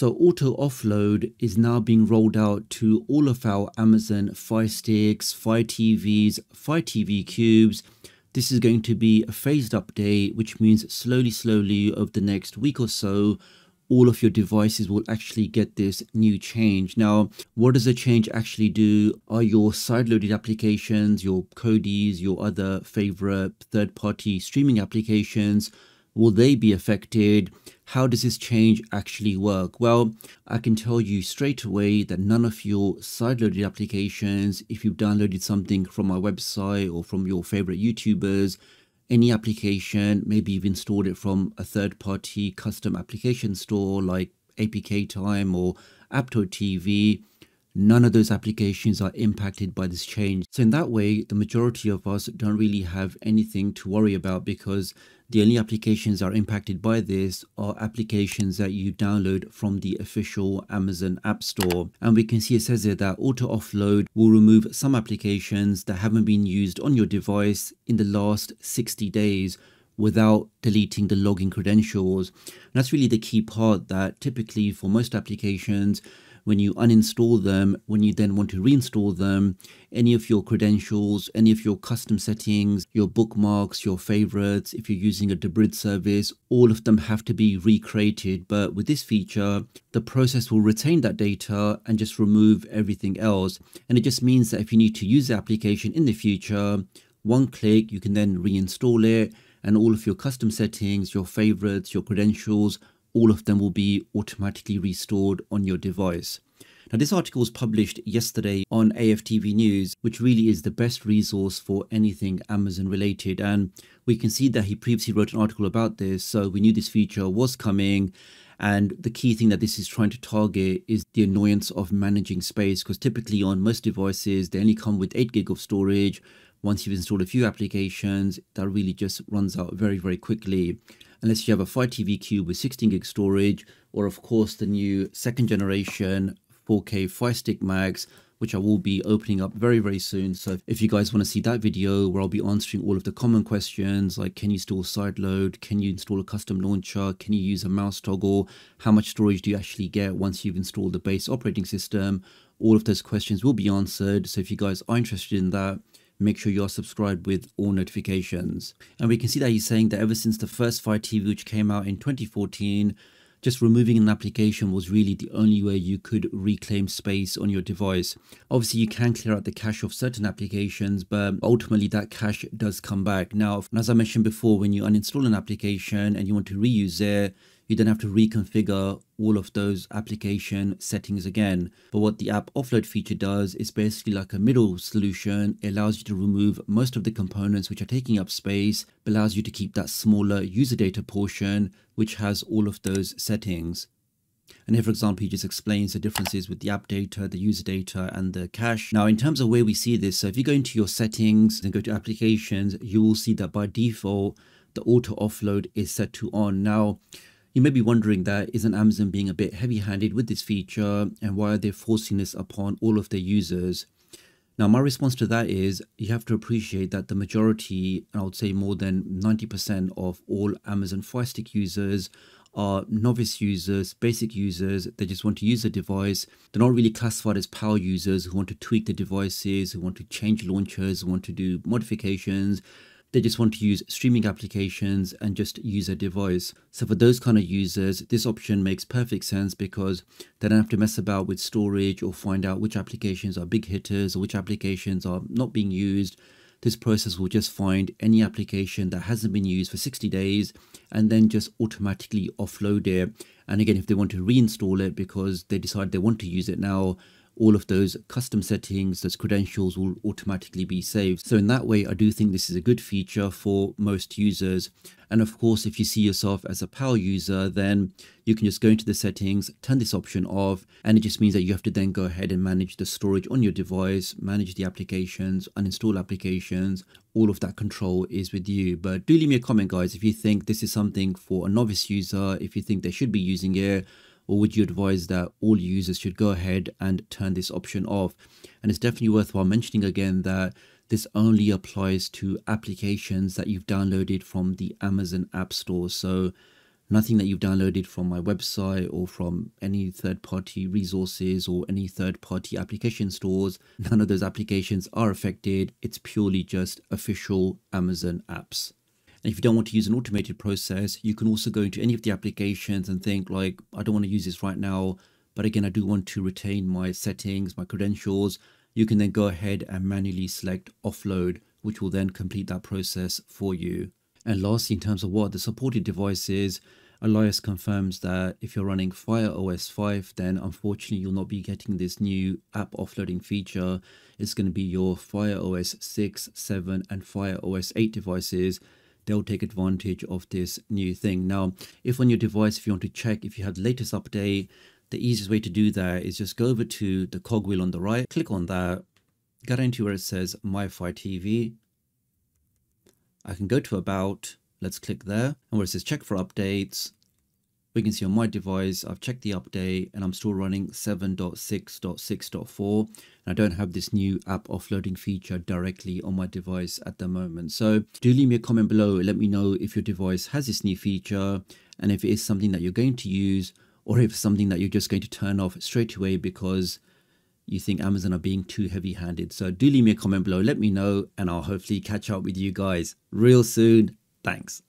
So auto offload is now being rolled out to all of our Amazon Fire Sticks, Fire TVs, Fire TV Cubes. This is going to be a phased update, which means slowly over the next week or so, all of your devices will actually get this new change. Now, what does the change actually do? Are your side-loaded applications, your Kodis, your other favorite third-party streaming applications, will they be affected? How does this change actually work? Well, I can tell you straight away that none of your side-loaded applications, if you've downloaded something from my website or from your favorite YouTubers, any application, maybe you've installed it from a third-party custom application store like APK Time or Apto TV, none of those applications are impacted by this change. So in that way, the majority of us don't really have anything to worry about, because the only applications that are impacted by this are applications that you download from the official Amazon App Store. And we can see it says here that auto offload will remove some applications that haven't been used on your device in the last 60 days without deleting the login credentials. And that's really the key part, that typically for most applications, when you uninstall them, when you then want to reinstall them, any of your credentials, any of your custom settings, your bookmarks, your favorites, if you're using a debrid service, all of them have to be recreated. But with this feature, the process will retain that data and just remove everything else. And it just means that if you need to use the application in the future, one click, you can then reinstall it, and all of your custom settings, your favorites, your credentials, all of them will be automatically restored on your device. Now, this article was published yesterday on AFTV News, which really is the best resource for anything Amazon related. And we can see that he previously wrote an article about this, so we knew this feature was coming. And the key thing that this is trying to target is the annoyance of managing space, because typically on most devices, they only come with 8 gig of storage. Once you've installed a few applications, that really just runs out very quickly. Unless you have a Fire TV Cube with 16 gig storage, or of course the new second generation 4K Firestick Max, which I will be opening up very soon. So if you guys want to see that video where I'll be answering all of the common questions like, can you install sideload, can you install a custom launcher, can you use a mouse toggle, how much storage do you actually get once you've installed the base operating system, all of those questions will be answered. So if you guys are interested in that, make sure you are subscribed with all notifications. And we can see that he's saying that ever since the first Fire TV, which came out in 2014, just removing an application was really the only way you could reclaim space on your device. Obviously, you can clear out the cache of certain applications, but ultimately that cache does come back. Now, as I mentioned before, when you uninstall an application and you want to reuse it, you then have to reconfigure all of those application settings again. But what the app offload feature does is basically like a middle solution. It allows you to remove most of the components which are taking up space, but allows you to keep that smaller user data portion, which has all of those settings. And here, for example, he just explains the differences with the app data, the user data, and the cache. Now, in terms of where we see this, so if you go into your settings and go to applications, you will see that by default, the auto offload is set to on. Now, you may be wondering that isn't Amazon being a bit heavy-handed with this feature, and why are they forcing this upon all of their users? Now, my response to that is you have to appreciate that the majority, I would say more than 90% of all Amazon Fire Stick users are novice users, basic users. They just want to use the device. They're not really classified as power users who want to tweak the devices, who want to change launchers, who want to do modifications. They just want to use streaming applications and just use a device. So for those kind of users, this option makes perfect sense, because they don't have to mess about with storage or find out which applications are big hitters or which applications are not being used. This process will just find any application that hasn't been used for 60 days and then just automatically offload it. And again, if they want to reinstall it because they decide they want to use it now, all of those custom settings, those credentials will automatically be saved. So in that way, I do think this is a good feature for most users. And of course, if you see yourself as a power user, then you can just go into the settings, turn this option off, and it just means that you have to then go ahead and manage the storage on your device, manage the applications, uninstall applications. All of that control is with you. But do leave me a comment, guys, if you think this is something for a novice user, if you think they should be using it, or would you advise that all users should go ahead and turn this option off? And it's definitely worthwhile mentioning again that this only applies to applications that you've downloaded from the Amazon App Store. So Nothing that you've downloaded from my website or from any third-party resources or any third-party application stores. None of those applications are affected. It's purely just official Amazon apps. And if you don't want to use an automated process, you can also go into any of the applications and think like, I don't want to use this right now, but again, I do want to retain my settings, my credentials. You can then go ahead and manually select offload, which will then complete that process for you. And lastly, in terms of what the supported devices, Elias confirms that if you're running Fire OS 5, then unfortunately you'll not be getting this new app offloading feature. It's going to be your Fire OS 6, 7 and Fire OS 8 devices. They'll take advantage of this new thing. Now, if on your device, if you want to check if you have the latest update, the easiest way to do that is just go over to the cogwheel on the right, click on that, get into where it says My Fire TV. I can go to About, let's click there, and where it says check for updates, we can see on my device, I've checked the update and I'm still running 7.6.6.4. And I don't have this new app offloading feature directly on my device at the moment. So do leave me a comment below and let me know if your device has this new feature and if it is something that you're going to use, or if it's something that you're just going to turn off straight away because you think Amazon are being too heavy-handed. So do leave me a comment below, let me know, and I'll hopefully catch up with you guys real soon. Thanks.